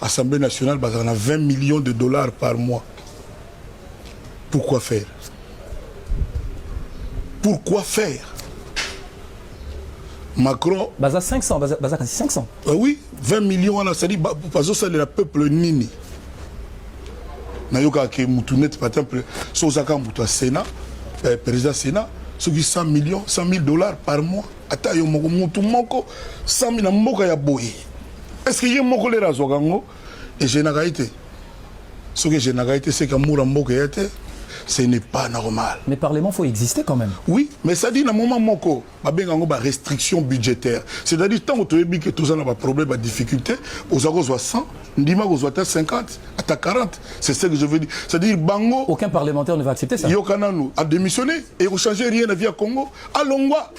L'Assemblée nationale a 20 millions de dollars par mois. Pourquoi faire? Pourquoi faire? Macron... Baza 500, Baza 500. Oui, 20 millions, c'est-à-dire, parce que c'est le peuple nini. Nayoka ke mutunet, par exemple, Sozaka Mouta Sénat, président Sénat, ceux qui 100 millions, 100 000 dollars par mois. Attends, yo moko mutu moko 100 000 moko ya boye. Est-ce que y a moko les razogango et je n'ai pas été. Ce que je n'ai pas été, c'est que moura moko été. Ce n'est pas normal. Mais Parlement, il faut exister quand même. Oui, mais ça dit, dans le moment moko, il y a des restrictions budgétaires. C'est-à-dire, tant que tu as des problèmes, des difficultés, aux agos 100, Ndima aux 50, à 40. C'est ce que je veux dire. C'est-à-dire, Bango. Aucun parlementaire ne va accepter ça. Yokananu a démissionné et vous changez rien à la vie à Congo. Allons voir.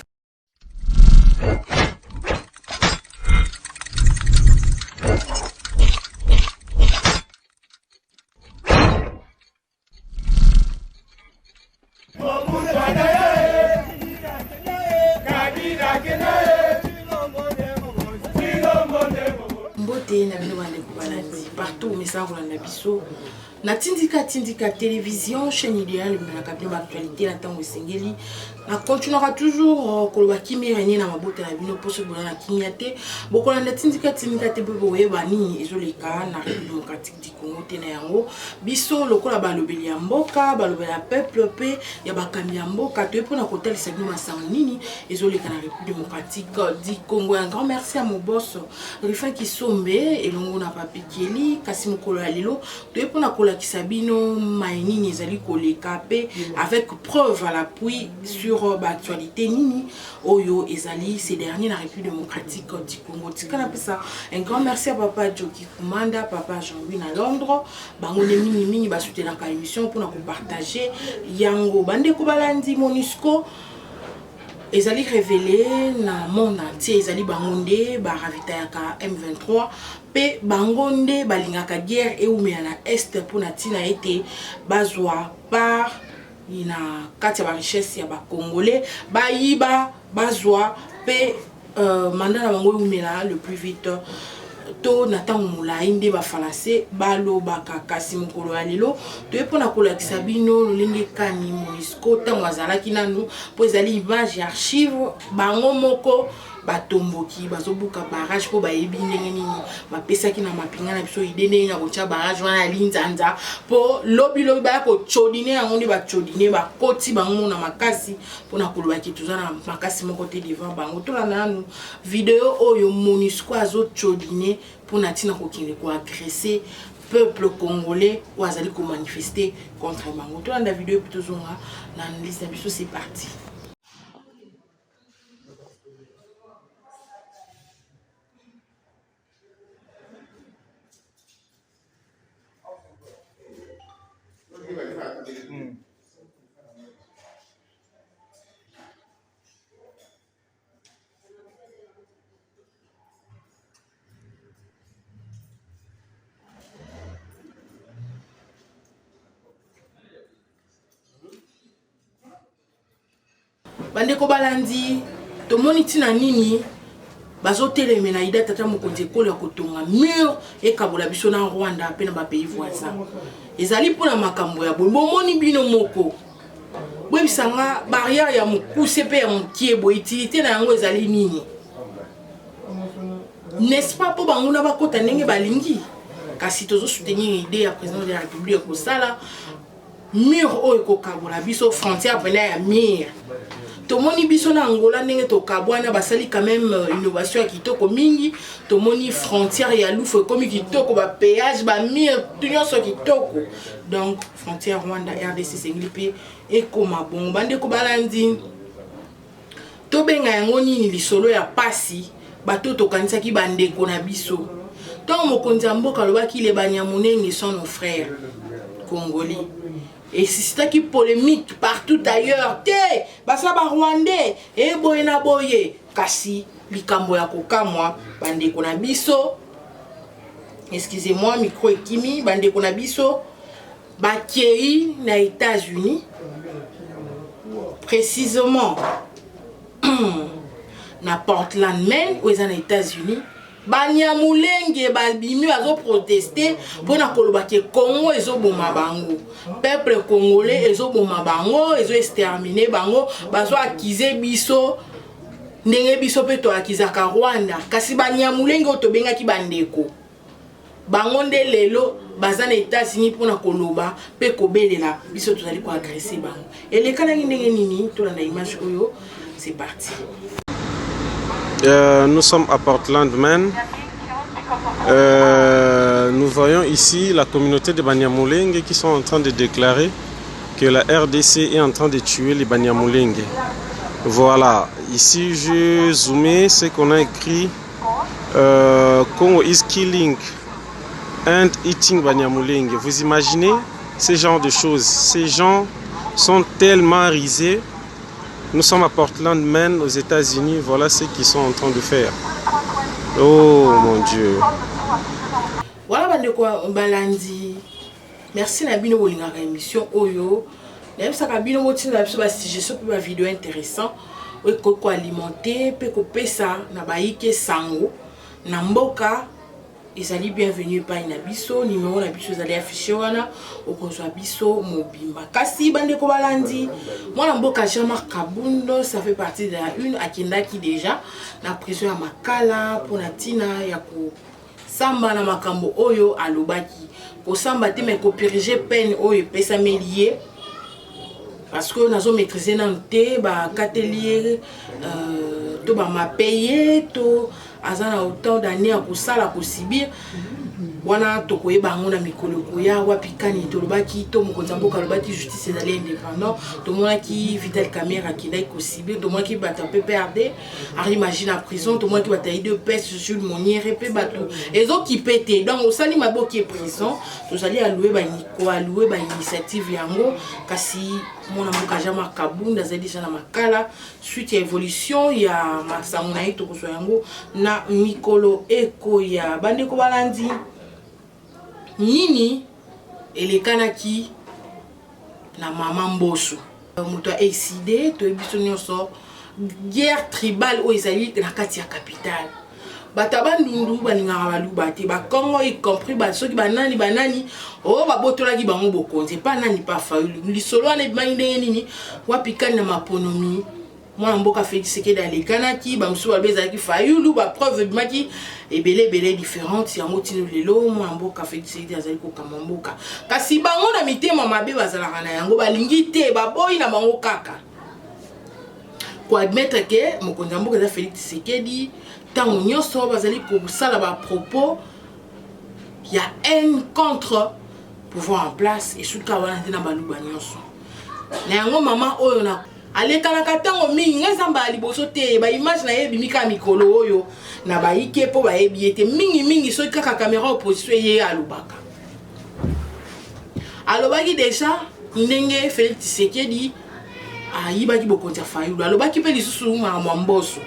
Partout, mais ça, on a biso. Na tindika télévision, chaîne idéale, na kabine actualité, na tango sengeli. Na continuera toujours ko ba kimi reni na mabota na bino pour se bona na kimiate. Boko na tindika te bebo yebani ezoleka na République démocratique du Congo te na yango. Biso lokola balobeli ya mboka, balobeli ya peuple pe ya bakambi ya mboka to epona kotel segno masang nini ezoleka na République démocratique du Congo. Un grand merci à mon boss Rifin Kisombe et longo na papi Keli kasi mokolo ya lelo to epona Kisabino Maïnini Zali koleka pe avec preuve à l'appui sur l'actualité nini Oyo Ezali ces derniers la République démocratique du Congo. Un grand merci à papa Joki Kumanda, papa Jean-Louis à Londres. Bango ne mini ba soutenir la émission pour nous partager yango bande ko balandi Monusco Ezali révélé na monde entier Ezali bangonde ba ravitayaka M23 pe bangonde balingaka guerre et umea na est pour na tina été bazwa par ina kati ba richesse ya ba congolais ba yiba bazwa pe mandat na bango umela le plus vite to natango mulai nde ba falase balo bakakasi mokolo ya lelo to epona kolakisa bino lolenge kani Monusco tango azalaki nanu po ezali image ya archive bango moko batomboki bazobuka barrage po bayebi ndenge nini bapesaki na mapinga na biso ide ndenge na kotia barrage wana ya linzanza po lobi baya kochodine yango nde bachodine bakoti bango na makasi mpona kolobaki toza na makasi moko te devant bango tolanda nanu video oyo Monusco azochodine mpona ntina kokende koagresse peuple congolais ou azali ko manifester contre bango tolanda video epi tozonga na liste na biso. C'est parti. Bandeko balandi tomoni tina nini bazoteleme na ida tata mokonzi ekolo ya kotonga mur ekabola biso na Rwanda pe na ba pays voisins ezali mpona makambo ya boye bomoni bino moko bwebisanga barrière ya mokuse pe ya mokie boye utilité na yango ezali nini n'est-ce pas po bango na bakota ndenge balingi kasi tozo soutenir idée ya président de la République kosala mur oyo kokabola biso frontière pena ya mur. Tomoni biso na Angola ndenge to kabwana basali quand même innovation ya kitoko mingi tomoni frontière ya lufu comme kitoko ba péage ba mire nyonso kitoko donc frontière Rwanda RDC sengilipe et koma bon bande ko balandi to benga yango nini lisolo ya pasi bato to kanisaki bandeko na biso tant mokonzi mboka lobaki le banyamunenge sont nos frères congolais. Et c'est qui polémique partout ailleurs. Té, basa ba Rwandais, et boye na boye, kasi likambo ya kokamwa, bande kona biso. Excusez-moi, micro ekimi, bande kona biso, bakei na États-Unis. Précisément na Portland, Maine, aux États-Unis. Banyamulenge babimi bazo protester pona koloba ke Congo ezoboma bango. Peuple congolais ezoboma bango, ezo exterminer bango, bazo accuser biso ndenge biso pe to akizaka Rwanda. Kasi Banyamulenge otobengaki bandeko. Bango nde lelo baza na États-Unis pona koloba pe kobelela biso tozali ko agresser bango. Elekana ndenge nini to na image oyo, c'est parti. Nous sommes à Portland, Maine. Nous voyons ici la communauté de Banyamulenge qui sont en train de déclarer que la RDC est en train de tuer les Banyamulenge. Voilà, ici je zoomé ce qu'on a écrit. Congo is killing and eating Banyamulenge. Vous imaginez ce genre de choses? Ces gens sont tellement risés. Nous sommes à Portland, Maine, aux États-Unis. Voilà ce qu'ils sont en train de faire. Oh mon Dieu. Voilà, bandeko balandi. Merci na bino bolinga émission oyo. Même ça ka bino botinda biso ba suggestion pe ba vidéo intéressant. O ko alimenter pe ko pesa na baike sango na mboka. Ezali bienvenue pa ina biso numéro na biso ezali affiché wana okozwa biso mobimba. Kasi bandeko balandi, mwana mboka Jean-Marc Kabundo, ça fait partie de la une akendaki déjà na prison ya Makala pona tina ya ko samba na makambo oyo alobaki. Ko samba te mais ko purger peine oyo pesa melié parce que nazo maîtriser na te ba katelier to ba ma payer to azana autant d'années à kusala kusibir wana tokoye bango na mikolo koya wapikani tolobaki to mokonza mboka lobaki justice ezali indépendant to mona ki Vital Kamerhe akindaki kusibir to mona ki bata PPRD ari imagine en prison to mona ki bata de peste Jules Moniere pe bato ezo ki pété donc osali maboki prison tozali allouer ba niko allouer ba initiative yango kasi mona mboka Jean-Marc Kabunda azali déjà na Makala suite ya évolution ya masango na ito kozwa yango na mikolo eko ya bandeko balandi nini elekanaki na mama Mbosso moto a exilé to ebiso nyonso guerre tribale o ezali na kati ya capitale bata bandundu balingaka baluba te ba Congo y compris ba soki banani o babotolaki bango bokonzi pa nani pa Fayulu lisolo wana ebimangi ndenge nini wapikani na maponomi mwana mboka Félix Tshisekedi alekanaki bamusu balobezalaki Fayulu ba preuve ebimaki ebele différente yango tino lelo mwana mboka Félix Tshisekedi azali kokamba mboka kasi bango na mitema mabe bazalaka na yango balingi te baboyi na bango kaka ko admettre que mokonzi mboka eza Félix Tshisekedi tango nyonso bazali kosala ba propos ya haine contre pouvoir en place et suka wana te na baluba nyonso na yango mama oyo na alekanaka tango mingi ngezamba liboso te ba image na yebi mika mikolo oyo na baike po ba yebi ete mingi soki kaka caméra opposition ye alobaka alobaki déjà ndenge Félix Tshisekedi ayibaki bokonzi ya Fayulu alobaki pe lisusu mwa Mbosso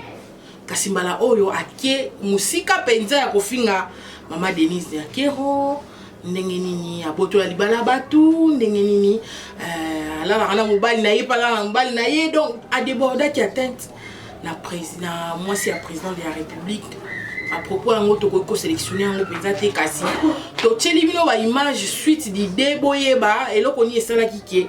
kasi mbala oyo ake musika penza ya kofinga mama Denise Yakero ndenge nini abotola libala batu ndenge nini ala ana mobali na ye pala na mobali na ye donc a débordaki atteinte na président moi c'est le président de la République à propos yango toko sélectionner yango penza te kasi to tsheli bino ba image suite d'idée boyeba eloko ni esala kike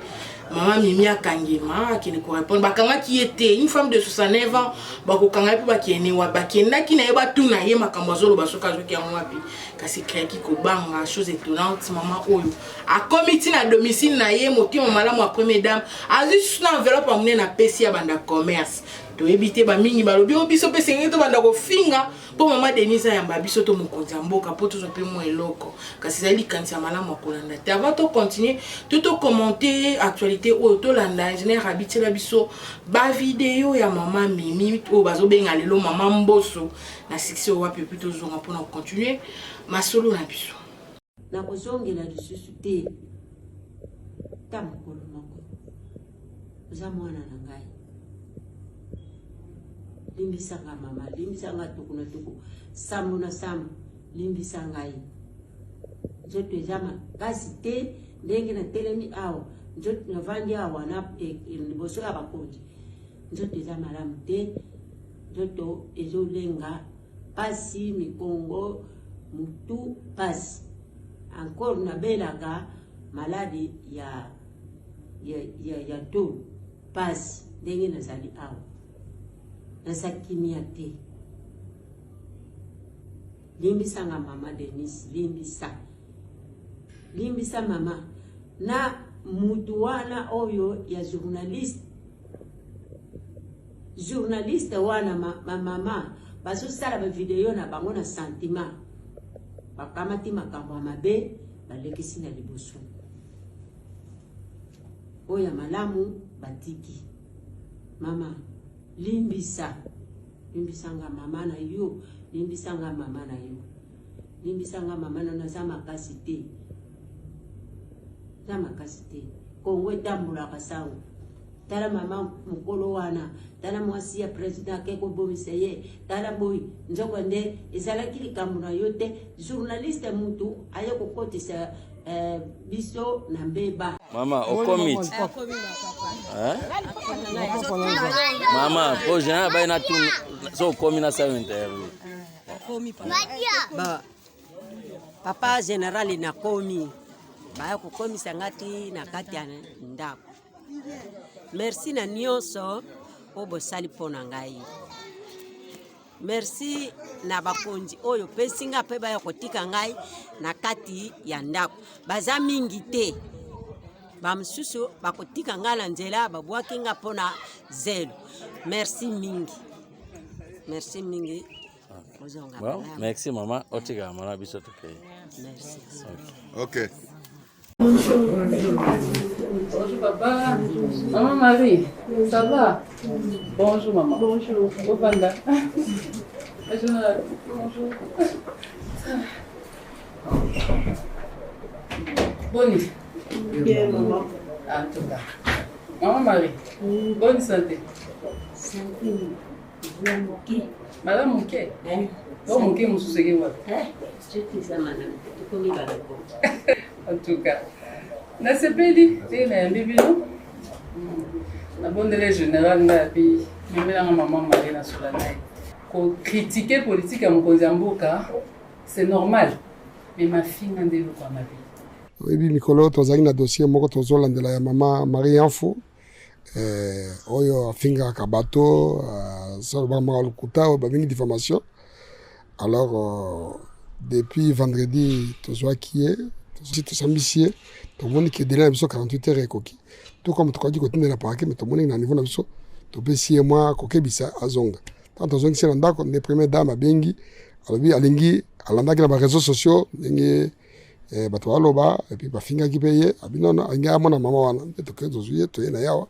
Maman Mimi Akangema qui ne correspond bakanga qui était une femme de 69 ans bakokanga pe bakene wa bakenda ki na yeba tuna ye makambo zolo basoka zoki yango wapi kasi kreki ko banga chose étonnante maman oyo a comité na domicile na ye motimo malamu après mesdames a juste na enveloppe amune na pesi ya banda commerce to ebité ba mingi balobi obiso pe sengi to banda ko finga po mama Denise ya mbabiso to mokonzi mboka po to pe mo eloko kasi zali kanisa malamu akolanda te avant to continuer tout commenter actualité o to landa ingénieur habitela biso ba vidéo ya mama Mimi o bazo benga lelo mama Mbosso na succès wapi plutôt zonga pour continuer masolo na biso na kozongela lisusu te tamokolo moko oza mwana na ngai limbisanga mama limbisanga tuku na tuku sambo na sambo limbisa ngai nzoto eza makasi te ndenge na telemi awa nzoto navandi awa na liboso ya bakonzi nzoto eza malamu te nzoto ezolenga pasi mikongo mutu pasi encore na belaka maladi ya to pasi ndenge nazali awa nazakimia te limbisanga mama Denise limbisa mama na mutu wana oyo ya journaliste wana mama baso sala ba video na bango na sentiment bakamati makambo mabe balekisi na liboso oya malamu batiki mama limbisanga mama na yo limbisanga mama na za makasi te kongwe tambula kasango tala mama mukolo wana tala mwasi ya president ke ko bomiseye tala boy njoko nde ezala kili kamuna yote journaliste mutu ayo ko kotisa biso na mbeba mama okomit mama po jana ba na tu so komi na sa interview ba papa general na komi ba ko komisa ngati na kati ya ndako. Merci na nyonso obo sali pona ngai. Merci na bakonzi oyo pesinga pe ba kotika ngai na kati ya ndako. Baza mingi te. Ba msusu bakotika ngala nzela babwaki nga pona zelo. Merci mingi. Bon, merci maman. Otika mama biso toke. Merci. OK. Bonjour papa. Maman Marie, ça va? Bonjour maman. Bonjour. Opanda. Bonjour. Bonne. Bien maman. En tout cas. Maman Marie, bonne santé. Santé. Madame Mouké. Oh Mouké Moussoussé wa. Je te ça madame. Tu connais pas En tout cas. Na sepeli te na bibi no. Na bondele général na bi memela maman Marie na solanai. Ko critiquer politique ya mokonzi mboka, c'est normal. Mais ma fille n'a pas quoi ma vie. Oui, mikolo tozali na dossier moko tozolandela ya mama Marie Info. Oyo afinga kabato ça va mal kuta o bavingi diffamation. Alors depuis vendredi tozoa qui est tout s'ambitieux tout le monde qui est délai biso 48 heures ekoki. Tout comme tu dis que tu n'es pas mais tout le monde na niveau na biso to pesi moi kokebisa azonga. Tant tozongi c'est ndako les premières dames a bengi alobi alingi alanda na ba réseaux sociaux ngi bato aloba et puis bafinga ki paye abinono anga mona mama wana to kezo zuye to yena yawa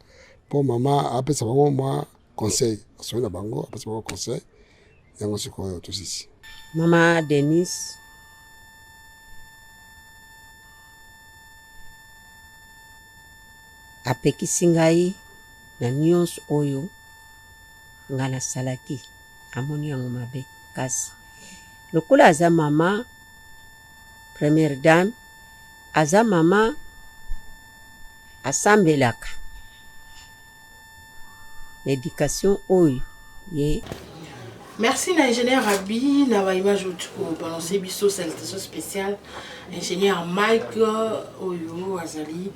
pour mama apesa bango moi conseil so na bango apesa bango conseil yango siko to sisi Mama Denise apekisi ngai na nyonso oyo nga nasalaki amoni yango mabe kasi lokola aza mama première dame aza mama asambelaka l'éducation oyo ye. Merci à l'ingénieur Abi, na image pour balancer biso salutation spéciale. Ingénieur Mike Oyo Azali.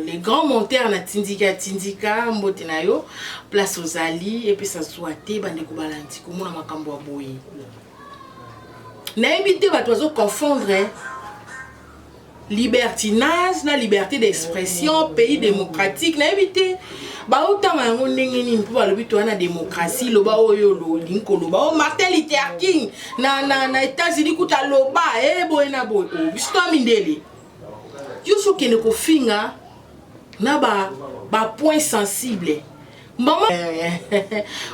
Les grands monteurs na tindika mbotenayo place aux Ali et puis ça soit té bandeko balanti komona makambo ya boye. Na invité bato confondre libertinage na liberté d'expression pays démocratique na invité ba utama yango ndenge nini mpo balobi to na démocratie loba oyo lo linko loba o Martin Luther King na États-Unis kuta loba boye na boye bisto mindele yo soki ne kofinga na ba point sensible maman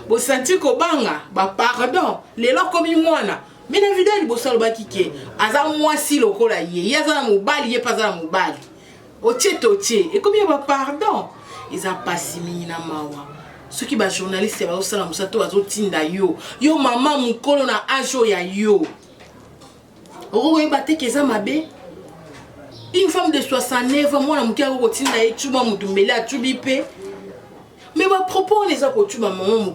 bo senti ko banga ba pardon lelo komi mwana mina video liboso loba kike aza mwasi lokola ye aza na mobali ye pas na mobali otie et komi ba pardon iza pasimi na mawa soki ba journaliste ba osala musato bazotinda yo mama mukolo na ajo ya yo okoye bateke eza mabe. Une femme de 69 ans, moi, je suis mais les propos, les a maman,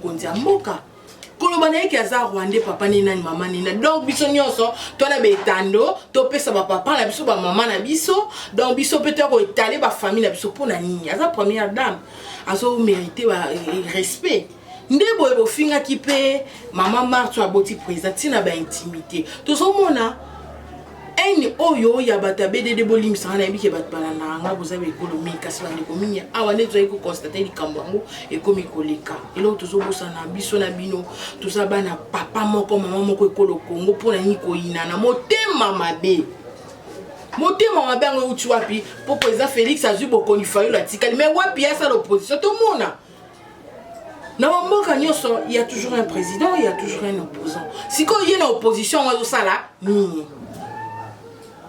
koloba na yeke aza rwandais papa ni nani mama ni nani donc biso nyonso tona betando topesa ba papa na biso ba mama na biso donc biso peut ko étaler ba famille na biso pour na nini aza première dame azo mériter ba respect ndebo ebo finga ki pe mama Marthe aboti président na ba intimité tozomona eni oyo ya batabe de bolimisa na bike bat balana nga boza be économique kasi ba ndeko awa nezo eko constater likambo yango ekomi koleka elo tozobosa na biso na bino tozaba na papa moko mama moko ekolo Kongo pona ni koyina na motema mabe ngo uti wapi po président Félix azui bokoni fayo la tikali mais wapi ya sa l'opposition tout le monde na mboka nyonso il y a toujours un président il y a toujours un opposant si ko yena opposition ngo sala ni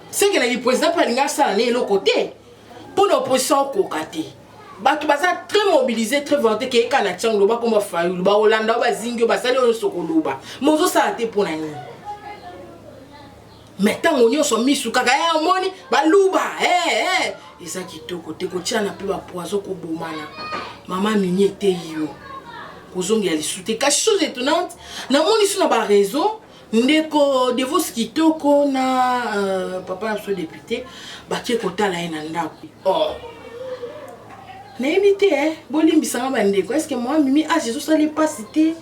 c'est que le président Palinga ça n'est l'autre côté pour l'opposition côté bah tu vas très mobilisé très vanté que quand la chango ba comme fa ba Hollanda ba zingio ba sali on sokoloba mozo ça a été pour nani maintenant on y sont mis sous kaka ya moni ba luba et ça qui to côté ko tia na pe ba poison ko bomana maman mini était yo kozongi ali souté quelque chose étonnante na moni sur na ba réseau ndeko devos kitoko na papa na so député bakie kotala ena ndako oh na éviter bolimbisa ba ndeko est-ce que moi mimi Jésus ça les pas cité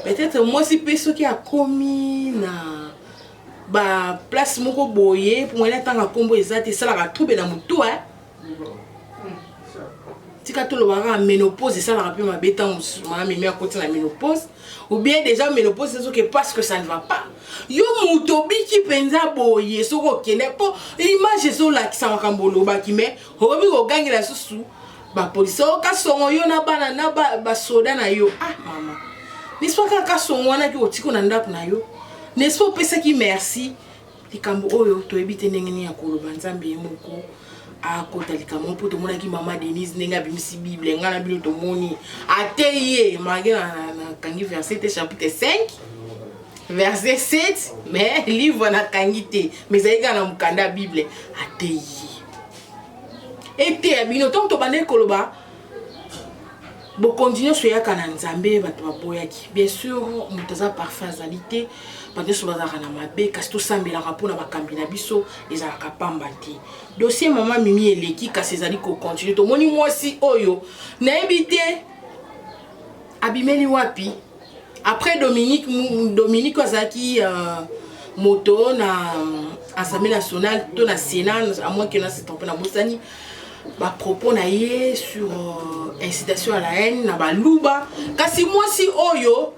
peut-être moi si peso qui a commis na ba place moko boye pour moi tanga kombo ezate ça la trouble na mutu tika to lo bara ménopause ça la rappelle ma bêta ma mimi à côté la ménopause ou bien déjà ménopause c'est que parce que ça ne va pas yo mutobi ki penza boye soko kene po image zo la ki sa makambolo ba ki me obi ko gangela susu ba police o ka songo yo na bana na ba soda na yo mama niswa ka songo wana ki otiko na ndapu na yo nespo pesa ki merci likambo oyo to ebite ndenge ni ya koloba nzambe moko akota likambo po to mona ki mama Denise nenga bimisi bible ngana bino to moni ateye magena na kangi verset chapitre 5 verset 7 mais livre na kangité mais aïga na mukanda bible ateye ete bino tant to bane koloba bo continuer so ya kana nzambe bato baboyaki bien sûr mutaza parfait azalité parce que bazaka na mabe kasi to sambela rapona bakambi na biso ezalaka pamba te dossier maman mimi eleki kasi ezali ko continuer to moni mwasi oyo na ebite abimeli wapi après Dominique azaki moto na Assemblée nationale to na Sénat à moins que na se trompe na Bosani ba propos na ye sur incitation à la haine na baluba kasi mwasi oyo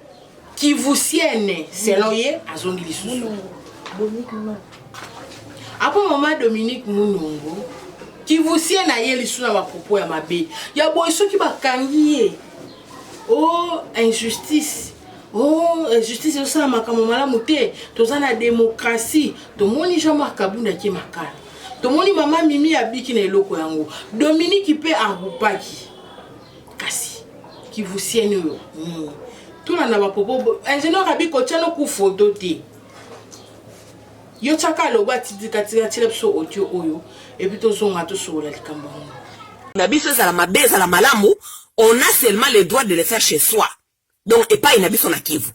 qui vous sienne selon ye azongi lisusu après maman Dominique Munongo qui vous sienne na ye lisusu na ba propos ya mabe ya boy soki bakangi ye oh injustice oh justice ça makambo malamu te toza na démocratie to moni Jean-Marc Kabunda ki makala to moni mama mimi abiki na eloko yango Dominique pe arupaki kasi qui vous sienne yo tout na ba popo ingénieur abiko tchano ku photo te yo chaka loba tidikatika tilepso audio oyo et puis to zonga to sola likambo na biso za la mabe za la malamu on a seulement le droit de le faire chez soi. Donc, et pas inabiso na Kivu.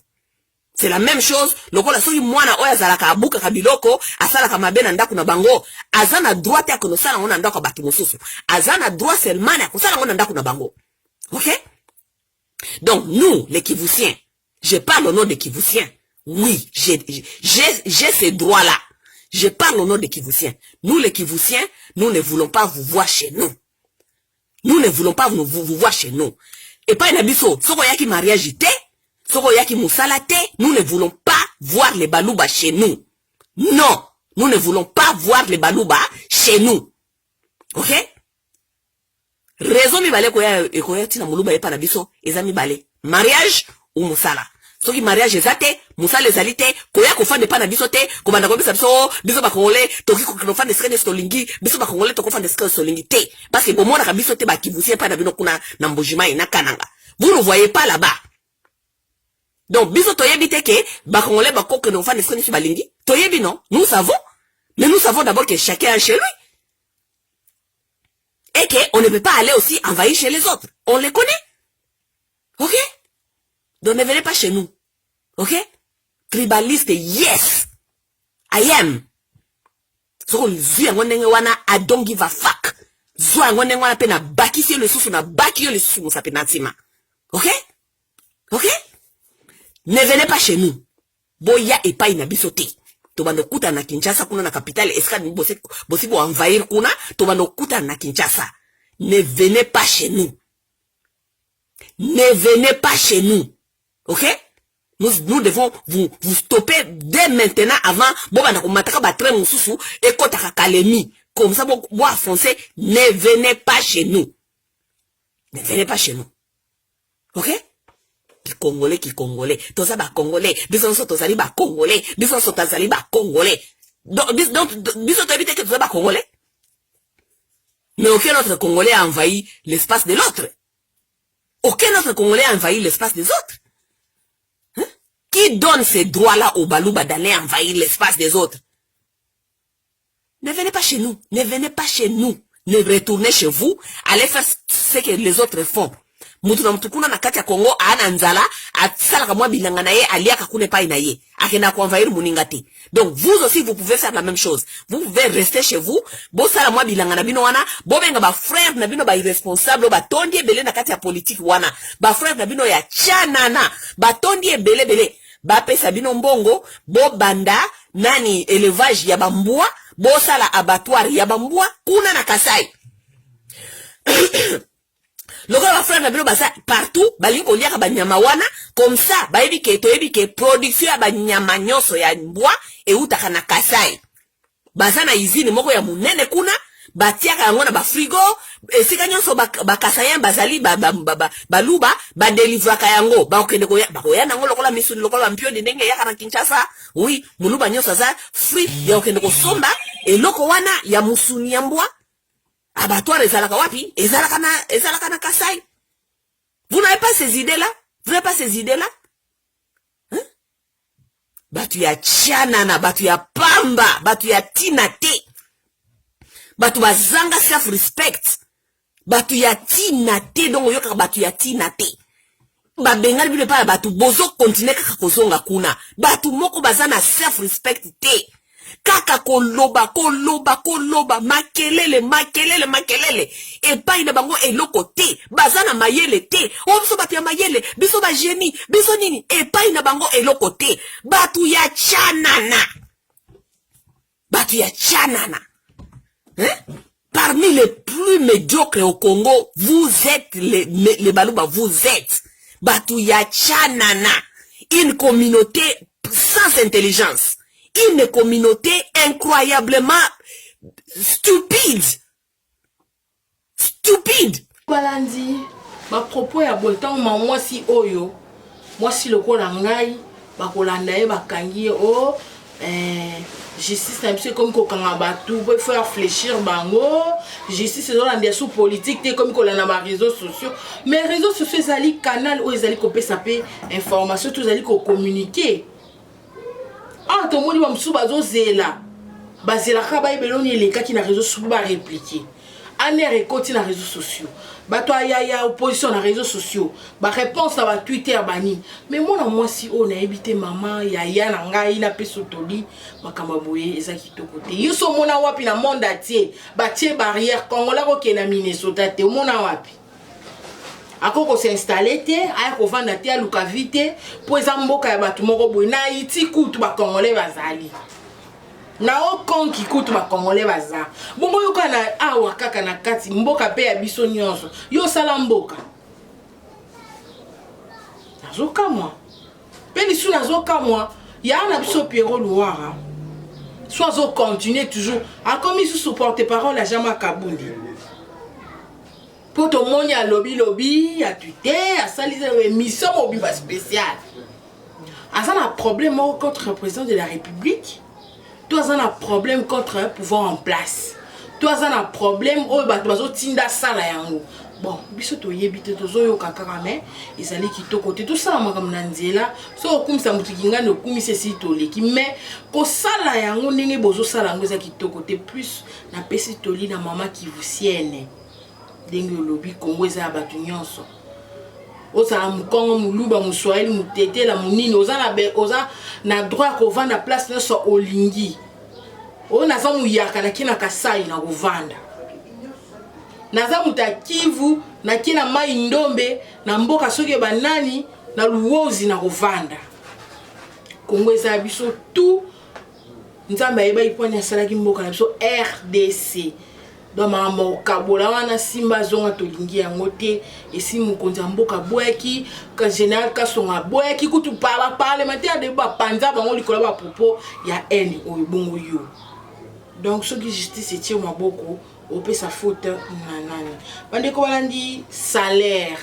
C'est la même chose. Loko la soki mwana oya zalaka abuka kabiloko, asala kamabe na ndaku na bango, azana droit ya konosala ngona ndaku batu mosusu. Azana droit seulement ya konosala ngona ndaku na bango. Ok? Donc, nous, les Kivusiens, je parle au nom des Kivusiens. Oui, j'ai ces droits-là. Je parle au nom des Kivusiens. Nous, les Kivusiens, nous ne voulons pas vous voir chez nous. Nous ne voulons pas vous voir chez nous. Et pas une abisso, soko yaki mariage te, soko yaki musala te, nous ne voulons pas voir les balouba chez nous. Non, nous ne voulons pas voir les balouba chez nous. Ok? Raison mi bale koya tina muluba epa na biso, ezami bale. Mariage ou musala. Soki mariage ezate, musala ezalite, koya kofande pa na biso te, komanda kwa biso biso ba kongole, toki kofande skene stolingi, biso ba kongole toko fande skene stolingi te. Parce que bomona ka biso te ba Kivusie pa na bino kuna na mbojima ina kananga. Vous ne voyez pas là-bas. Donc biso toyebi te ke ba kongole ba koke no fande skene balingi. Toyebi non, nous savons. Mais nous savons d'abord que chacun est chez lui. Et que on ne peut pas aller aussi envahir chez les autres. On les connaît. OK? Donc ne venez pas chez nous. Ok? Tribaliste, yes. I am. So, I don't give a fuck. So, na baki si le susu na baki le susu musa penatima. Ok? Ok? Ne venez pas chez nous. Boya et pas inabisote. Tobando kuta na Kinshasa kuna na capitale. Est-ce que bosi bo envahir kuna? Tobando kuta na Kinshasa. Ne venez pas chez nous. Ne venez pas chez nous. Ok? Nous devons vous stopper dès maintenant avant. Boba na kumataka batre mususu. Et kota kalemi. Comme ça, bo français. Ne venez pas chez nous. Ne venez pas chez nous. Ok? Qui Congolais. Toza ba Congolais. Bisonso tozali ba Congolais. Bisonso tozali ba Congolais. Donc, bisonso éviter que toza ba Congolais. Mais aucun autre Congolais a envahi l'espace de l'autre. Aucun autre Congolais a envahi l'espace des autres. Hein? Qui donne ces droits-là au Balouba d'aller envahir l'espace des autres? Ne venez pas chez nous. Ne venez pas chez nous. Ne retournez chez vous. Allez faire ce que les autres font. Mutuna mtukuna na kati ya Kongo ana nzala atsala kamwa bilanga na ye aliaka kune pa inaye akenda kuenvahir muningati. Donc vous aussi vous pouvez faire la même chose. Vous pouvez rester chez vous, bo sala mwa bilanga na bino wana, bo benga ba frère na bino ba irresponsable ba tondi ebele na kati ya politique wana. Ba frère na bino ya chanana, ba tondi ebele ba pesa bino mbongo, bo banda nani élevage ya bambua, bo sala abattoir ya bambua kuna na Kasai. Loka ba frère na bino basa partout balingo liaka banyama wana comme ça ba ebike production ya banyama nyoso ya mbwa e utaka na Kasai basa na izini moko ya munene kuna batiaka yango na ba frigo esika nyonso ba Kasai bazali baluba ba deliver ka yango ba okende koya nango lokola misuni lokola mpio ndenge yaka na Kinshasa. Oui, muluba nyoso za free ya okende ko somba e loko wana ya musuni ya mbwa. Abattoir ezalaka wapi? Ezalaka na Kasai. Vous n'avez pas ces idées-là? Vous n'avez pas ces idées-là? Hein? Batu ya chanana, batu ya pamba, batu ya tinate. Batu bazanga self-respect. Batu ya tinate, donc yoka batu ya tinate. Babengali bile pa batu bozo continue kaka kozonga kuna. Batu moko bazana self-respect te. Kaka koloba makelele et pas ina bango eloko te bazana mayele te o biso batu ya mayele biso ba génie biso nini et pas ina bango eloko te batu ya chanana hein? Parmi les plus médiocres au Congo vous êtes les Balouba, vous êtes batu ya chanana, une communauté sans intelligence. Une communauté incroyablement stupide. Balandi, ma propos ya boltan moi si oyo, moi si le kolangai, ba kolanda e ba kangi o justice na monsieur comme kokanga batu, il faut réfléchir bango, justice dans la sous politique té comme kolanda ba réseaux sociaux, mais réseaux sociaux ezali canal o ezali ko pesa pe information tous ezali ko communiquer. Ah, tout le monde va me souba zela. Bazela kaba ibeloni eleka ki na réseaux sociaux ba répliquer. Aner ekoti na réseaux sociaux. Bato ya opposition na réseaux sociaux. Ba réponse na ba Twitter bani. Mais moi si on a évité maman ya na ngai na peso toli makamba boye ezaki to côté. Yo so mona wapi na monde atie. Ba tie barrière Kongola ko ke na Minnesota te mona wapi. Akoko s'installer te ayako vanda te aluka vite po ezamboka ya batu moko boy na iti kutu ba Congolais bazali na okon ki kutu ba Congolais baza bongo yoka na awa kaka na kati mboka pe ya biso nyonso yo sala mboka nazoka moi pe lisu nazoka moi ya na biso Pierrot Louara soit zo continuer toujours a comme il se porte-parole à Jama Kabundi. Pour tout le monde, il y a lobby, à Twitter, à saliser une mission spéciale. As un problème contre le président de la République. Toi, as un problème contre un pouvoir en place. Toi, as un problème au bateau tinda sala yango. Bon, bisoto yebite tozo yo kakarame, ezali kito côté tout ça makam nanzela, so comme ça mutikinga no kumi sesi toleki mais ko sala yango ndenge bozo sala yango za kito côté plus na pesi toli na mama qui vous sienne. Dengue lobby Congo eza batu nyonso ozala mukongo muluba muswahili mutete la munini oza na droit kovanda place nyonso olingi oyo naza muyaka naki na Kasai na kovanda naza muta Kivu naki na mai ndombe na mboka soki banani na luozi na kovanda Kongo eza biso tout nzambe ayeba iponi asalaki mboka na biso RDC donc makambo kabola wana simba zonga tolingi yango te esi mokonzi ya mboka boyaki ka général Kasonga boyaki kutu parlementaire de bapanza bango likolo bapropo ya haine oyo bongo yo donc soki justice etie maboko opesa faute na nani bandeko balandi salaire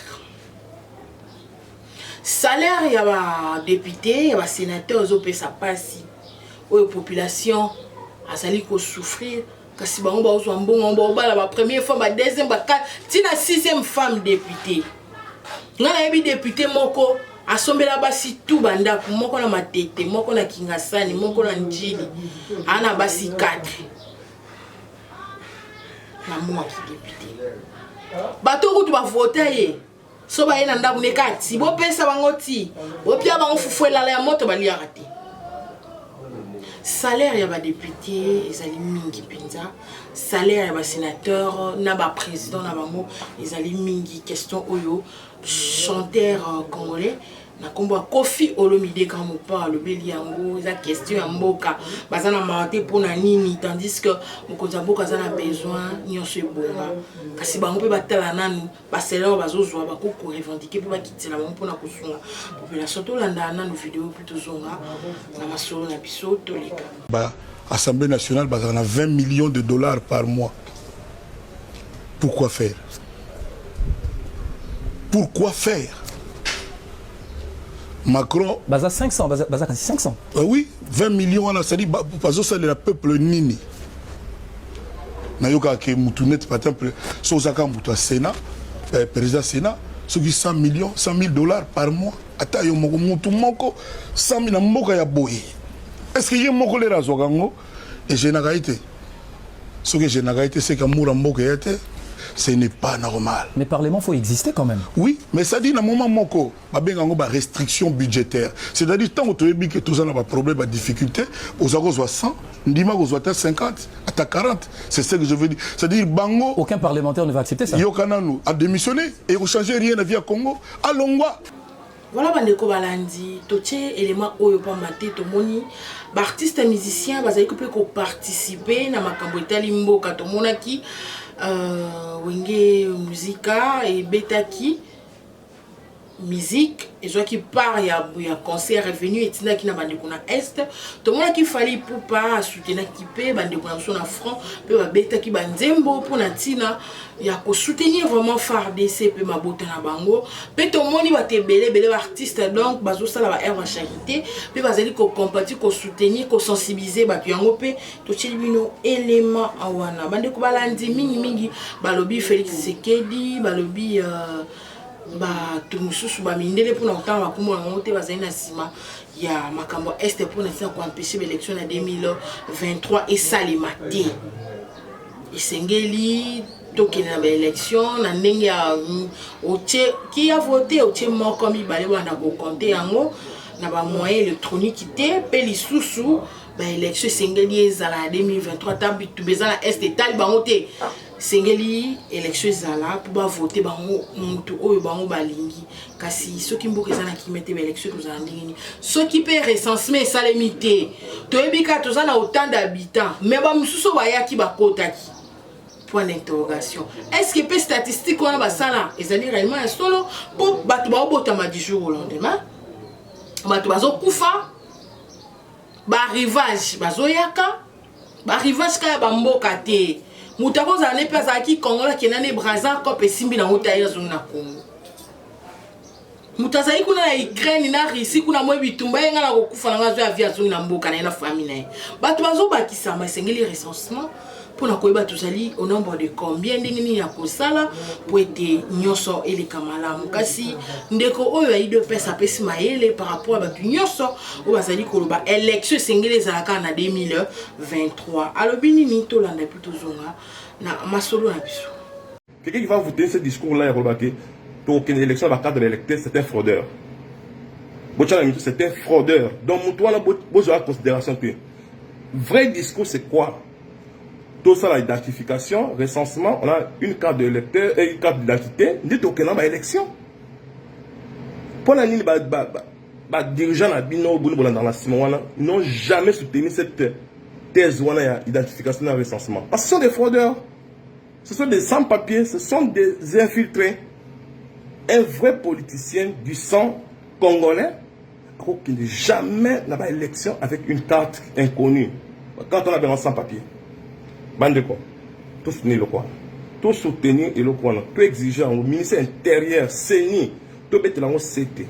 ya ba député ya ba sénateur ozopesa pasi oyo population azali ko souffrir kasi bango ba ozwa mbongo ba la première fois ba deuxième ba quatre tina sixième femme députée ngana yebi député moko asombela basi tout banda moko na matete moko na Kingasani moko na Njili ana basi 4 na moi qui député bato kutu ba voter ye so ba yena ndaku nekati bo pesa bango ti bo pia bango fufuela ya moto bali arrêté salaire ya ba député ezali mingi penza salaire ya ba sénateur na ba président na bango ezali mingi question oyo chanteur congolais na kombo Kofi Olomide quand on parle beli yango eza question ya mboka bazana mate pona nini tandis que mokonza mboka zana besoin nyonso ebonga kasi bango pe batala nanu ba salaire bazozwa bakoko revendiquer pe bakitela bango pona kosunga population to landa nanu vidéo plutôt zonga na masolo na biso toleka ba Assemblée nationale bazana 20 millions de dollars par mois. Pourquoi faire? Pourquoi faire? Macron. Baza 500, baza 500. Oui, 20 millions, on a dit, parce que c'est le peuple nini. Nayoka ke mutunet, par exemple, Sozaka Mouta Sénat, président Sénat, ce qui 100 millions, 100 000 dollars par mois. Ata yo moko mutu moko 100 000 mboka ya boye. Est-ce que y a moko le razogango et je n'ai été. Ce que je n'ai été, c'est que moura mboka était. Ce n'est pas normal. Mais Parlement, il faut exister quand même. Oui, mais ça dit, dans le moment moko, il y a des restrictions budgétaires. C'est-à-dire, tant que tu as que tout ça n'a pas de problème, pas de difficulté, aux agos 100, Ndima aux 50, à 40. C'est ce que je veux dire. C'est-à-dire, Bango. Aucun parlementaire ne va accepter ça. Yokananu a démissionné et ne change rien à la vie à Congo. Allons voir. Voilà, bandeko balandi, toche élément oyo pa maté to moni, ba artiste musicien bazali ko pe participer na makambo etali mboka to monaki wenge musika et betaki musique et joie qui part il y a concert revenu et tina qui na bandeko na est to monaki fali pour pas soutenir qui pe bandeko na son front pe ba betaki banzembo pour na tina il y a ko soutenir vraiment FARDC pe mabota na bango pe to moni ba te belé artiste donc bazo sala ba air charité pe bazali ko compatir ko soutenir ko sensibiliser ba yango pe to chilibino élément awana bandeko balandi mingi balobi Félix Sekedi balobi ba tumususu ba mindele pour na temps bakumo na ngote bazali na sima ya makambo est pour na sina ko empêcher l'élection en 2023 et salimate et sengeli toki na élection na ndenge ya oche qui a voté oche mort comme ibale wana ko compter yango na ba moyen électronique té pe lisusu ba élection sengeli ezala 2023 tabi tubeza na est tali bango té sengeli élection ezala pour ba voter bango mutu oyo bango balingi kasi soki mboka ezana ki mette ba élection tozala ndingini soki pe recensement salemité to ebika tozana autant d'habitants mais ba mususu ba yaki ba kotaki point d'interrogation est-ce que pe statistique on ba sala ezali réellement un solo pour batu ba obotama du jour au lendemain batu bazo kufa ba rivage bazo yaka ba rivage ka ba mboka te mutako za ne pesa ki Congo la kenane Brazza ko pe simbi na mutaye zo na Congo mutazai kuna na Ukraine na Russie kuna mwe bitumba yenga na kokufa na ngazo ya via zo na mboka na famille na batu bazo bakisa ma sengeli recensement pour na koyeba tozali au nombre de combien ndingini ya kosala pour ete nyoso ele kamala mukasi ndeko oyo ya ido pesa pesi maele par rapport à batu nyoso o bazali koloba élection sengeli zalaka na 2023 alobini ni to landa plutôt zonga na masolo na biso quelqu'un qui va vous donner ce discours là ya kolobake Donc, une élection, dans le cadre de l'électeur, c'est un fraudeur. C'est un fraudeur. Donc, on a besoin de considération. Vrai discours, c'est quoi? Tout ça, l'identification, recensement, on a une carte d'électeur et une carte d'identité. Dit qu'on a une élection. Pour la ligne, les dirigeants dans la Simon, ils n'ont jamais soutenu cette thèse d'identification et de recensement. Parce que ce sont des fraudeurs. Ce sont des sans-papiers, ce sont des infiltrés. Un vrai politicien du sang congolais qui n'est jamais dans l'élection avec une carte inconnue. Quand on a un sans-papier. Bande quoi? Tout soutenir le quoi? Tout soutenir et le quoi? Tout exiger au ministère intérieur, CENI, tout mettre dans le CT.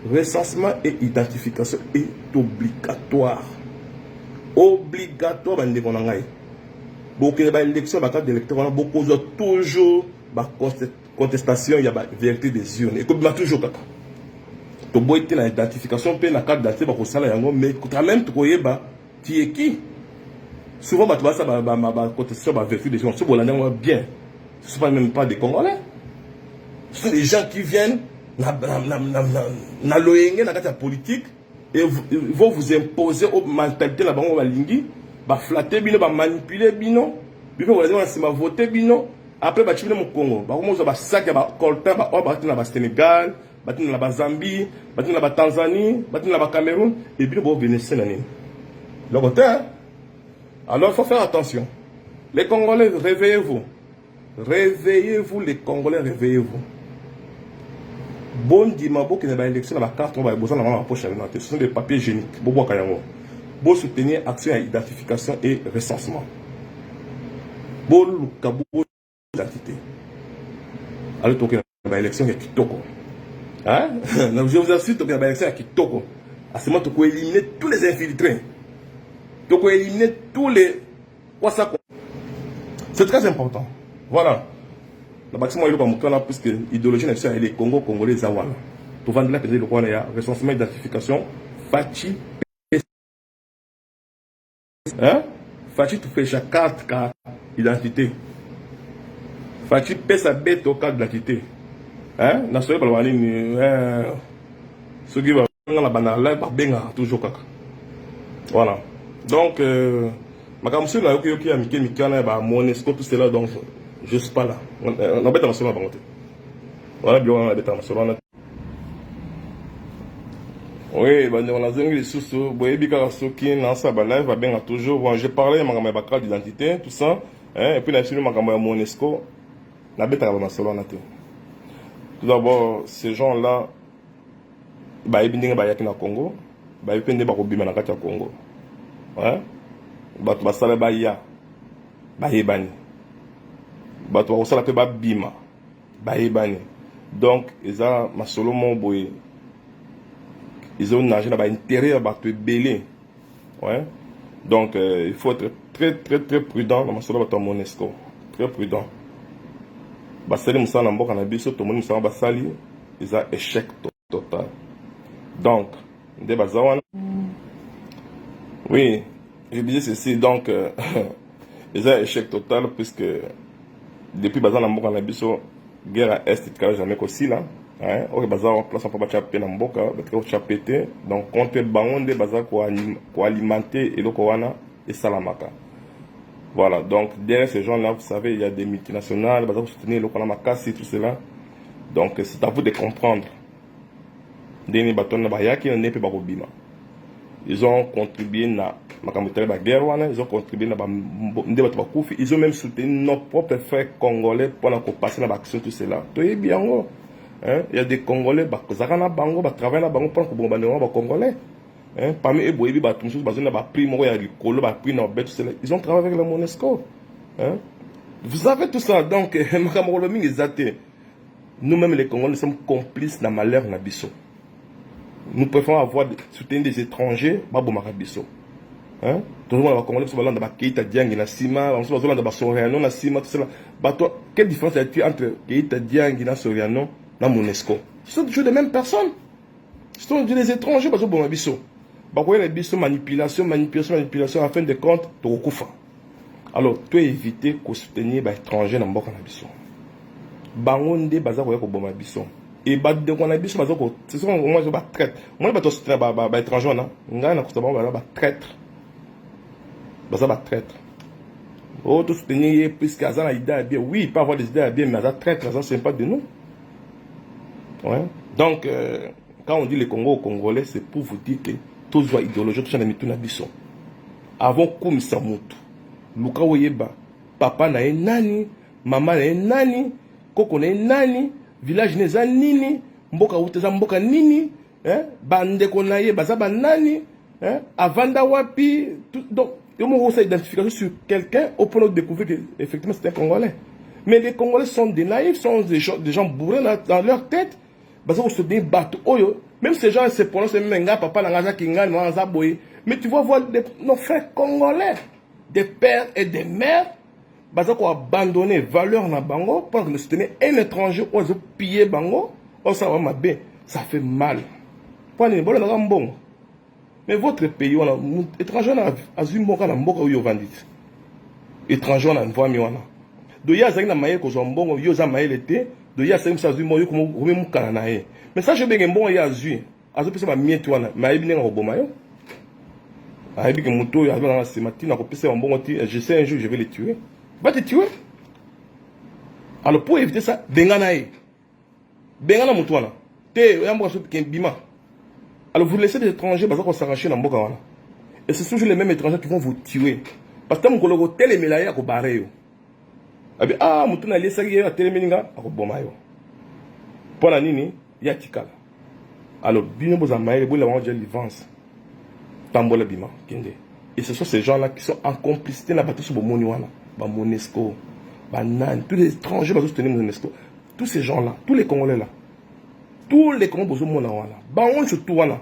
Recensement et identification est obligatoire. Obligatoire, bande qu'on a. Beaucoup d'élections, d'électeurs, on a beaucoup toujours contestation, il y a vérité des urnes. Et comme il y a toujours kaka. Tu bois été l'identification, puis la carte d'identité, mais quand même tu es qui? Souvent, tu vois ça, ma contestation, ma vérité des gens. Ce sont bien. Ce ne sont même pas des Congolais. Ce sont des gens qui viennent dans la politique et vont vous imposer aux mentalités là-bas, on va lingui, flatter, manipuler, puis vous allez voter, après, tu vas au Congo. Tu vas sac, coltan, tu vas au Sénégal, tu vas au Zambie, tu vas au Tanzanie, tu vas au Cameroun, et puis vous venez le côté, alors il faut faire attention. Les Congolais, réveillez-vous. Réveillez-vous, les Congolais, réveillez-vous. Bon dimanche, qui n'est pas élection, la carte, on va besoin d'avoir la poche alimentaire. Ce sont des papiers géniques. Bon soutenir action à identification et recensement. Bon identité. Alors, tu as une élection qui est Kitoko. Hein? Je vous assure, tu as une élection qui est Kitoko. À ce moment, tu peux éliminer tous les infiltrés. Tu peux éliminer tous les. C'est très important. Voilà. Le maximum, il y a puisque l'idéologie nationale, elle est Congo, Congolais, Zawana. Tu vas là, peut-être, il y a recensement, identification, Fachi. Hein? Fachi, tu fais chaque carte, identité. Fachi, paie sa bête au carte d'identité. Hein? National, par le ce qui va la banale, toujours caca. Voilà. Donc, ma camarade là, qui a mis Monesco, tout cela, donc je ne suis pas là. On a bête à ma soeur, voilà, bien, on a bête à ma soeur. Oui, on a des sous, va bien toujours. J'ai parlé de ma carte d'identité, tout ça. Et puis, là-dessus, ma camarade Monesco, la bête à ma soeur. Tout d'abord, ces gens-là, ils viennent au Congo, ils viennent au Congo. Ouais. Bato basala baya bayebani bato basala pe babima bayebani donc eza masolo mon boye ils ont nagé dans l'intérieur bato belé. Ouais. Donc il faut être très prudent dans masolo bato Monesco, très prudent. Basali musala mboka na biso to moni musala basali eza échec total. Donc nde bazawana. Oui, je disais ceci, donc, ils ont un échec total, puisque depuis Bazan Namboka Nabiso, guerre à Est, il n'y a jamais aussi là. Ok, Bazan, place en place, il y a Namboka, il y a pété. Donc, contre le bangon de Bazan, pour alimenter et le Kowana et Salamaka. Voilà, donc, derrière ces gens-là, vous savez, il y a des multinationales, Bazan, vous soutenez le Kowana Makasi, tout cela. Donc, c'est à vous de comprendre. Deni Baton Nabayaki, on n'est pas Barobima. Ils ont contribué à la guerre, ils ont contribué à ils ont même soutenu nos propres frères congolais pendant qu'on passe dans l'action, tout cela. Il y a des Congolais qui travaillent dans Bango pendant qu'on bombarde les Congolais. Parmi eux, ils ont travaillé avec la Monesco. Vous avez tout ça, donc, nous-mêmes les Congolais, nous sommes complices dans le malheur de Nabiso. Nous préférons avoir soutenu des étrangers, Babo Marabiso. Hein? Tout le monde va Congolais, parce que dans Keita Diang et Sima, on se voit dans Soriano, na Sima, tout cela. Quelle différence y a-t-il entre Keita Diang et Soriano et Monesco? Ce sont toujours les mêmes personnes. Ce sont des étrangers, parce que Babo Marabiso. Babo Marabiso, manipulation, en fin de compte, tu recoufes. Alors, tu es évité de soutenir les étrangers dans Babo Marabiso. bangonde baza ko yako boma biso et ba de ko na biso baza ko ce sont moi je ba traite moi ba to ba étranger na nga na ko ba traître baza ba traître oh tout soutenir puisque azana idée bien oui pas avoir des idées bien mais ça traître ça c'est pas de nous ouais donc quand on dit le Congo aux Congolais c'est pour vous dire que tous voient idéologie tout ça na mitu na biso avant kumisa mutu luka oyeba papa na nani mama na nani koko na nani village neza nini mboka uteza mboka nini bande ko na ye baza banani avanda wapi donc il y a une identification sur quelqu'un au point de découvrir qu'effectivement c'est un Congolais. Mais les Congolais sont des naïfs, sont des gens bourrés dans leur tête. Parce qu'on se débat. Même ces gens se prononcent, même papa, mais tu vas voir nos frères Congolais, des pères et des mères, parce qu'on a abandonné valeur dans Bango, pour que soutenir un étranger, on a pillé Bango, ça va bien, ça fait mal. Bon. Mais votre pays, on a étranger a vu moka na mboka uyo vandit. Étranger on a voix mi wana. Do ya zaki na maye ko zombongo yo za maye l'été, do ya sami sa zu mo yo ko mo mukana na ye. Mais ça je benge mbongo ya zu. Azo pesa ba mietu wana, maye bi nga ko boma yo. Aye bi ke moto ya na se matina ko pesa mbongo ti, je sais un jour je vais les tuer. Va te tuer. Alors pour éviter ça, benga na ye. Benga na moto wana. Te ya mboka so ke bima. Alors vous laissez des étrangers parce qu'on s'arrache dans Mboka. Et c'est toujours les mêmes étrangers qui vont vous tuer. Parce que mon collègue tel est mélaillé à Kobareo. Ah, mon tour n'a laissé à Téléméninga à Kobomayo. Pour la nini, il y a Tikala. Alors, bien vous amaillez, vous l'avez déjà l'ivance. Tambola Bima, Kende. Et ce sont ces gens-là qui sont en complicité dans la bataille sur le Moniwana, la Monesco, Banane, tous les étrangers qui sont soutenus Monesco. Tous ces gens-là, tous les Congolais là. Tous les Congolais besoin mona wana bango surtout wana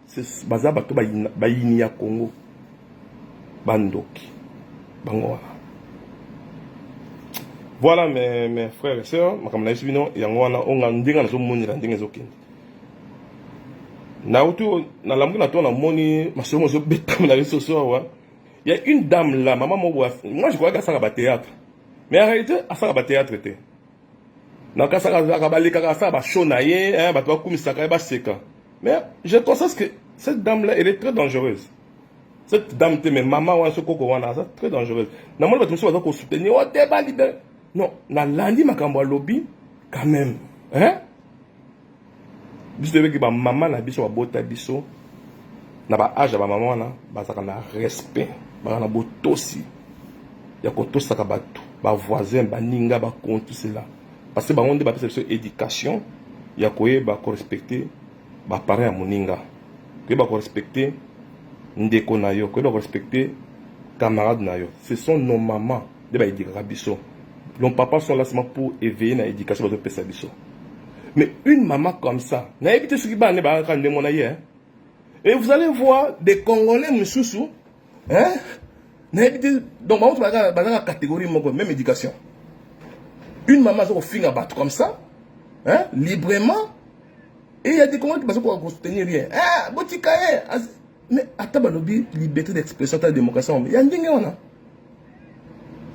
c'est baza bato ba yini ya Congo bandoki bango wana voilà mes frères et sœurs makamna isibino yango wana onga ndinga na zo monira ndinga zo kende na utu na lamu na to na moni masomo zo betam na réseaux sociaux wa il y a une dame là maman moi je crois qu'elle ça va théâtre mais en réalité elle ça va théâtre était mais je constate que cette dame-là, elle est très dangereuse. Cette dame, mais maman, c'est très dangereuse. Non, na landi makambo lobby quand même. Hein? Biso que maman na biso bota biso na ba âge ba maman na bazaka na respect, ba na botosi. Ya ko tosaka batu, ba voisin, ba ninga, ba compte tout cela. Parce que on débat sur éducation, il y a quoi bah respecter bah parents à moninga, quoi bah respecter ndeko nayo, quoi bah respecter camarades nayo. Ce sont nos mamans de bah éduquer biso. Nos papas sont là seulement pour éveiller la éducation de pesa biso. Mais une maman comme ça, n'a évité ce qui bah ne bah quand mon aïe, et vous allez voir des Congolais moussous, hein, n'a évité donc on va la catégorie même éducation. Une maman qui finit à battre comme ça, hein, librement, et il y a des Congolais qui passent pour soutenir rien. Ah, Botikaye, mais attends, liberté d'expression, la démocratie, il y a un ding on a.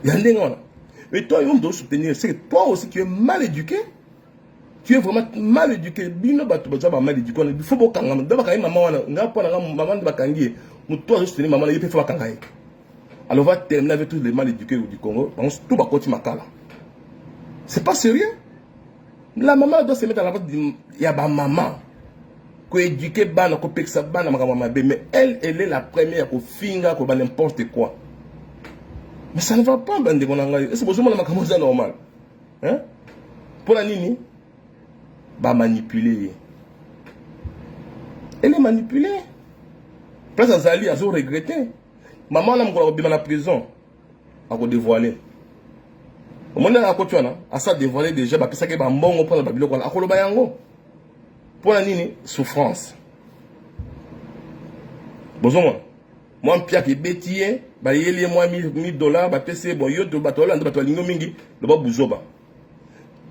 Il y a un ding on a. Mais toi, on doit soutenir, c'est que toi aussi tu es mal éduqué. Tu es vraiment mal éduqué. Bino batu baza mal éduqué. Il faut pas kangam. D'abord quand maman on a pas maman de bakangi. Mais toi soutenir maman, il peut faire kangai. Alors on va terminer avec tous les mal éduqués du Congo. On tout va continuer makala. C'est pas sérieux. La maman doit se mettre à la place il y a ma maman qui éduquer bana ko peksa bana maman mais elle est la première ko finga ko ba n'importe quoi. Mais ça ne va pas bande ko nanga. C'est besoin de makambo ça normal. Hein? Pour la nini ba manipuler. Elle est manipulée. Place Azali a regretté. Maman n'a pas bien la prison. A ko dévoiler. Au moment où on a dévoilé déjà, on a fait un bon pour la Bible. Pour la nini, souffrance. Bonjour. Moi, un pierre qui est bêtier, il y a moins $1000,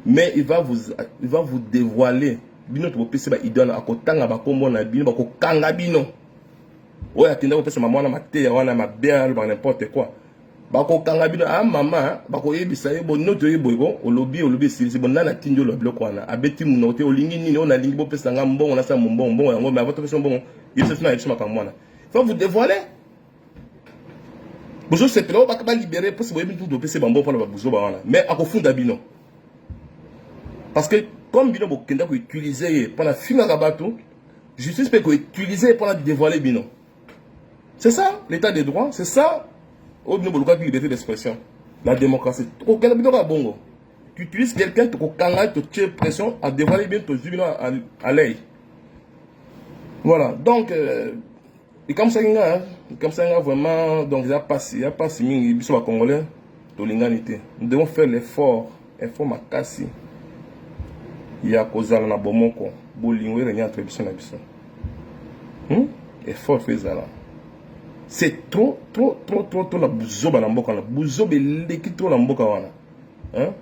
mais il va vous dévoiler. Bino to pese ba idona akotanga ba kombo na bino ba ko kanga bino. Oya tinda ko pese maman na mate ya wana mabea ba n'importe quoi. bako kanga bino a mama bako yebisa ye bon noto yebo bon olobi silisi bon nana tinjo lo bloko wana abeti munote olingi nini ona lingi bo pesa nga mbongo na sa mbongo yango mais avant to pesa mbongo yebisa sina yebisa makamwana faut vous dévoiler bozo c'est pelo ba libérer pour se boyebi tout do pesa bambo pour la bozo ba wana mais akofunda bino parce que comme bino bokenda ko utiliser pour la finga kabato justice peut ko utiliser pour la dévoiler bino c'est ça l'état de droit c'est ça. Au niveau de la liberté d'expression, la démocratie. Tu utilises quelqu'un, tu tires pression à dévoiler bien ton jugement à l'œil. Voilà, donc, et comme ça, vraiment, donc, il n'y a pas si il y a Congolais, nous devons faire l'effort ma casse. Il y a cause à la bomoko, bolingo, il y a un trébuchon à bisson. Effort fait ça là. C'est trop la bouzoba na mboka na bouzoba leki trop la mboka wana hein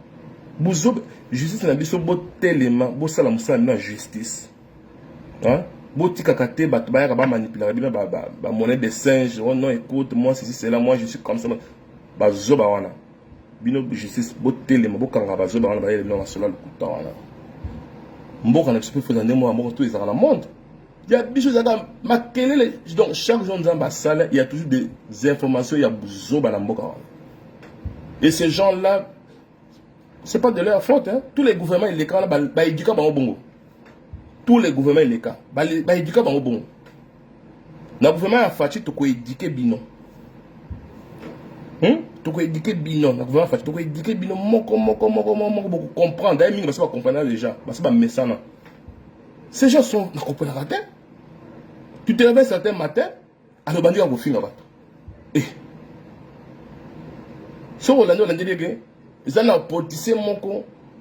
bouzoba justice na biso bo telema bo sala musala na justice hein bo tika kate bato ba ya ba manipuler ba monnaie de singe oh non écoute moi ceci c'est là moi je suis comme ça ba zoba wana bino justice bo telema bo kanga ba zoba wana ba yele na solo lukuta wana mboka na biso pe fozande mo mboka tout ezaka na monde. Il y a des choses à dire. Donc, chaque jour dans la salle, il y a toujours des informations, il y a besoin de l'amboka. Et ces gens-là, ce n'est pas de leur faute. Hein. Tous les gouvernements, ils sont éduqués par bongo. Tous les gouvernements, ils sont éduqués par bongo. Le gouvernement a fait tout éduquer bino. Tout éduquer bino. Le gouvernement a fait tout éduquer bino. Moko, comprendre. D'ailleurs, ils ne vont pas comprendre les gens. Parce que c'est méchant. Ces gens sont dans le raté. Tu te réveilles certains matins, à le bandit à vous finir. Et ce que l'on a dit, ils ont porté mon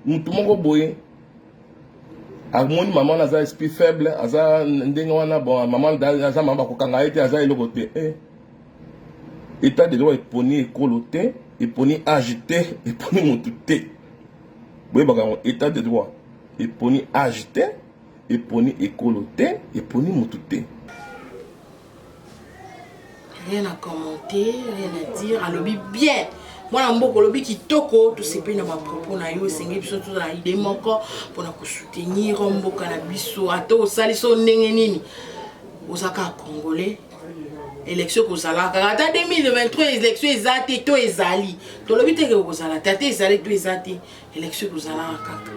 mon boy. À mon maman a un esprit faible, à un maman a maman kokanga été à un côté. État de droit est poni écoloté, est poni agité, est poni montouté. Oui, état de droit est poni agité, est poni écoloté, est poni montouté. Rien à commenter, rien à dire. À lobby bien. Moi, je suis lobby qui toko, tout ce pays dans ma propos, na yo, c'est surtout dans l'idée moko pour nous soutenir, on cannabis, ato, saliso nengenini. Osaka congolais. Élection kozala. Kata 2023 élection ezate to ezali. To lobby te ke kozala. Tate ezali to ezate. Élection kozala kaka.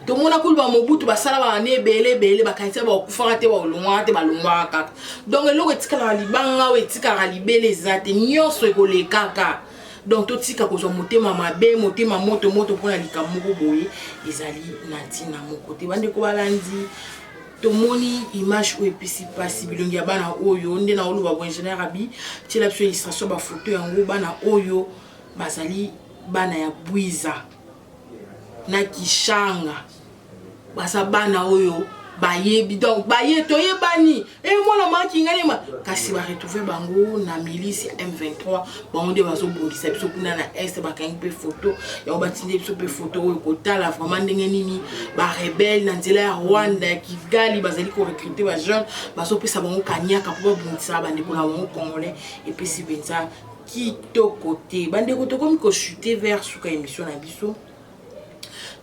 To mona kulba mobutu basala ba ne bele bakaitsa ba kufaka te ba olongwa te ba longwa kaka. Donc eloko etikala libanga o etikala libele ezate nyonso ekoleka kaka. Donc tout tika kozwa motema mabe motema moto pona likamoko boye ezali natina mokote bande ko balandi to moni image o episi pasi bilongi ya bana oyo nde na oluba bo ingénieur abi tila biso illustration ba photo yango bana oyo bazali bana ya Bwiza na Kishanga basa bana oyo bayebi donc baye toyebani et moi la manki ngalema kasi ba retrouver bango na milice M23 bango de bazo bongisa biso kuna na est ba kangi pe photo ya batinde biso pe photo oyo kotala vraiment ndenge nini ba rebelle na nzela ya Rwanda ya Kigali bazali ko recruter ba jeunes bazo pesa bango kanyaka pour bongisa bande ko na bango congolais et puis si benza kitoko bande ko to comme ko chuter vers suka émission na biso.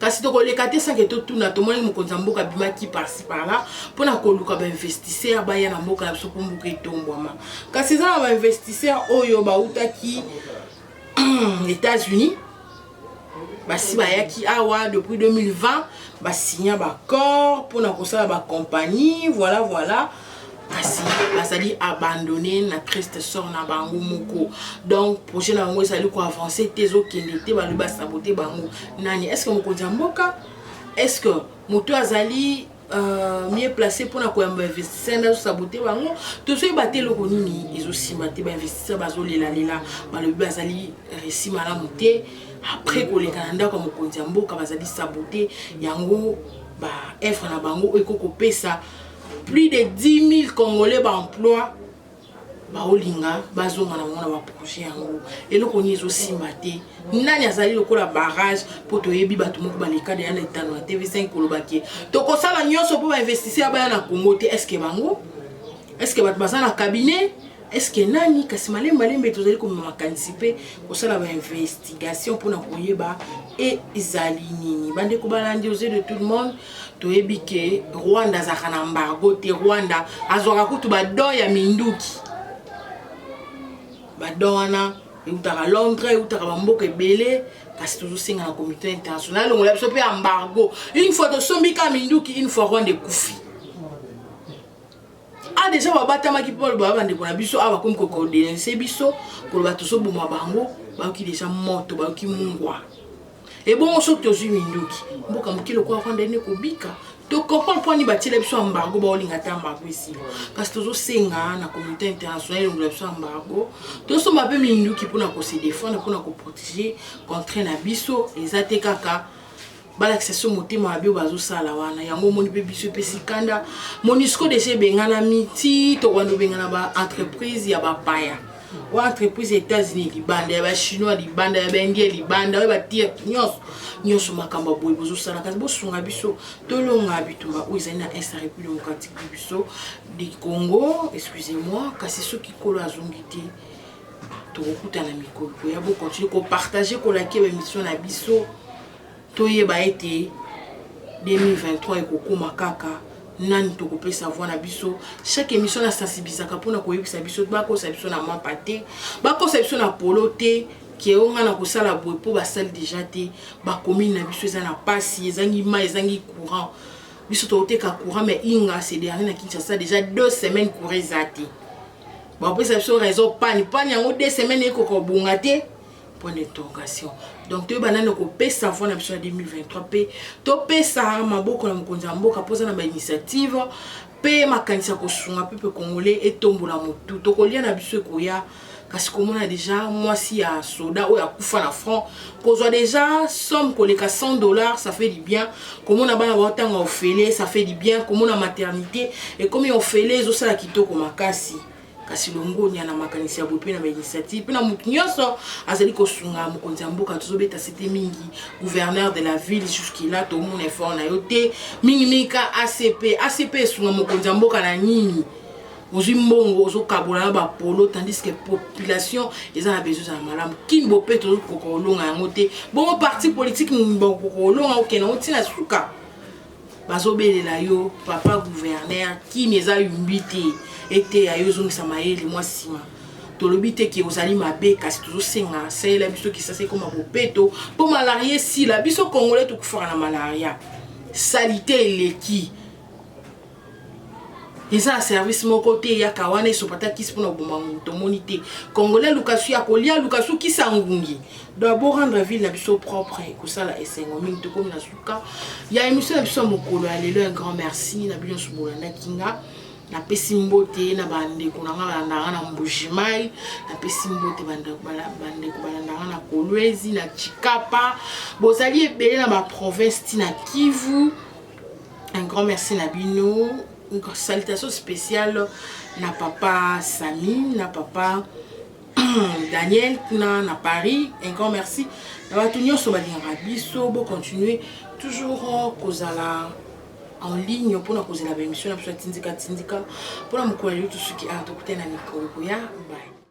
Kasi to koleka te sanke to tuna to moni mokonza mboka bimaki par-ci par-là pona koluka ba investisseur ba ya na mboka na biso po mboka etombwama. Kasi za ba investisseur oyo ba utaki États-Unis basi ba yaki awa depuis 2020 ba signa ba accord pona kosala ba compagnie voilà kasi basali abandonné na triste sort na bango moko. Donc projet na bango sali ko avancer tezo kendete ba luba saboter bango nani. Est-ce que mokonzi mboka, est-ce que moto azali mieux placé pour na ko investir na saboter bango to so baté loko nini ezo simate ba investisseur bazo lela ba luba azali récit mala muté après ko le Canada comme mokonzi mboka bazali saboter yango ba effre na bango ekoko pesa plus de 10 000 Congolais d'emploi baolinga bazonga na mona ba projet yango eloko ni ezosimate nani azali lokola barrage pour toyebi bato moko baleka de yana etano na TV5 kolobaki tokosala nyonso po ba investisseur ba na Congo te. Est-ce que bango, est-ce que bato bazana cabinet est-ce que nani kasi malembe tozali ko makanisipe ko sala ba investigation pour na koyeba et ezali nini bande ko balandi aux yeux de tout le monde toyebi ke Rwanda za kana mbargo te Rwanda azoka kutu ba do ya minduki ba do wana utaka Londres utaka bamboka ebele kasi toujours singa na comité international on l'a biso pe embargo une fois to sombika minduki une fois Rwanda kufi. Ah déjà babatama ki Paul baba ndeko na biso aba comme ko dénoncer biso ko ba to so boma bango ba ki déjà moto ba ki mungwa et bon so to zu minduki mboka mukilo kwa Rwanda ne ko bika to comprendre point ni batile biso embargo ba olinga ta embargo ici kasi to zo senga na communauté internationale on biso embargo to so mabe minduki pour na ko se défendre pour na ko protéger contre na biso ezate kaka balakisa motema abi bazo sala wana yango moni pe biso pe sikanda monisco déjà bengana miti to wando bengana ba entreprise ya ba paya wa entreprise États-Unis libanda ya ba chinois libanda ya ba indien libanda ba tia nyos makamba boy bozo sala kasi bo sunga biso to longa bitumba o izana est République démocratique biso du Congo excusez-moi kasi ceux qui kolo azongité to kokutana mikolo ya bo continuer ko partager ko la kebe mission na biso toyeba ete 2023 ekokoma kaka nani tokopesa voix na biso chaque émission na sensibilisaka mpona koyebisa biso bakosa biso na mapa te bakosa biso na polo te ke onga na kosala boye mpo basali déjà te bacommune na biso eza na pasi ezangi mai ezangi courant biso tokoteka courant mais inga c'est dernier na Kinshasa déjà 2 semaines courant eza te bapesa biso raison pani yango 2 semaines ekokobunga te point d'interrogation. Donc tu banane ko pesa voix na biso 2023 pe to pesa maboko na mokonzi mboka poza na ba initiative pe makanisa ko sunga pe congolais et tombola motu to ko lia na biso ko ya kasi comme on a déjà moi si à soda ou à kufa na franc kozwa déjà somme ko leka $100 ça fait du bien comme on a bana ba tanga ofele ça fait du bien comme on a maternité et comme on ofele zo sala kitoko makasi kasi longo nya na makanisi ya bope na ba initiative pe na mutu nyonso azali ko sunga mokonzi mboka tozobeta c'était mingi gouverneur de la ville jusqu'il to mon effort na yote mingi mika ACP sunga mokonzi mboka na nini ozu mbongo ozo kabola ba polo tandis que population eza na besoin na malamu kin bope to ko longa yango te bon parti politique mbongo ko longa okena otina suka bazobelela yo papa gouverneur qui neza yumbite ete ayo zongisa mayele moi sima tolobite ki ozali mabe kasi tozosenga sela biso ki sase comme bopeto po malaria si la biso congolais to kufara na malaria salité eleki eza service moko te ya kawana isopata kisi pona bomangu to monité congolais lukasu ya kolia lukasu kisangungi d'abord rendre ville la biso propre ko sala esengo mingi to comme na suka ya émission la biso mokolo alelo un grand merci na biso bolanda kinga na pesi mbote na bande ko na ngala na mbujimai na pesi mbote bande ko balanda na Kolwezi na Chikapa bozali ebele na ba province tina Kivu. Un grand merci na bino, une salutation spéciale na papa Sami, na papa Daniel na Paris. Un grand merci na batunyo so balinga biso bo continuer toujours kozala en ligne pour la cause de la émission, pour la mokolo tout ce qui a à na mikolo ya bye.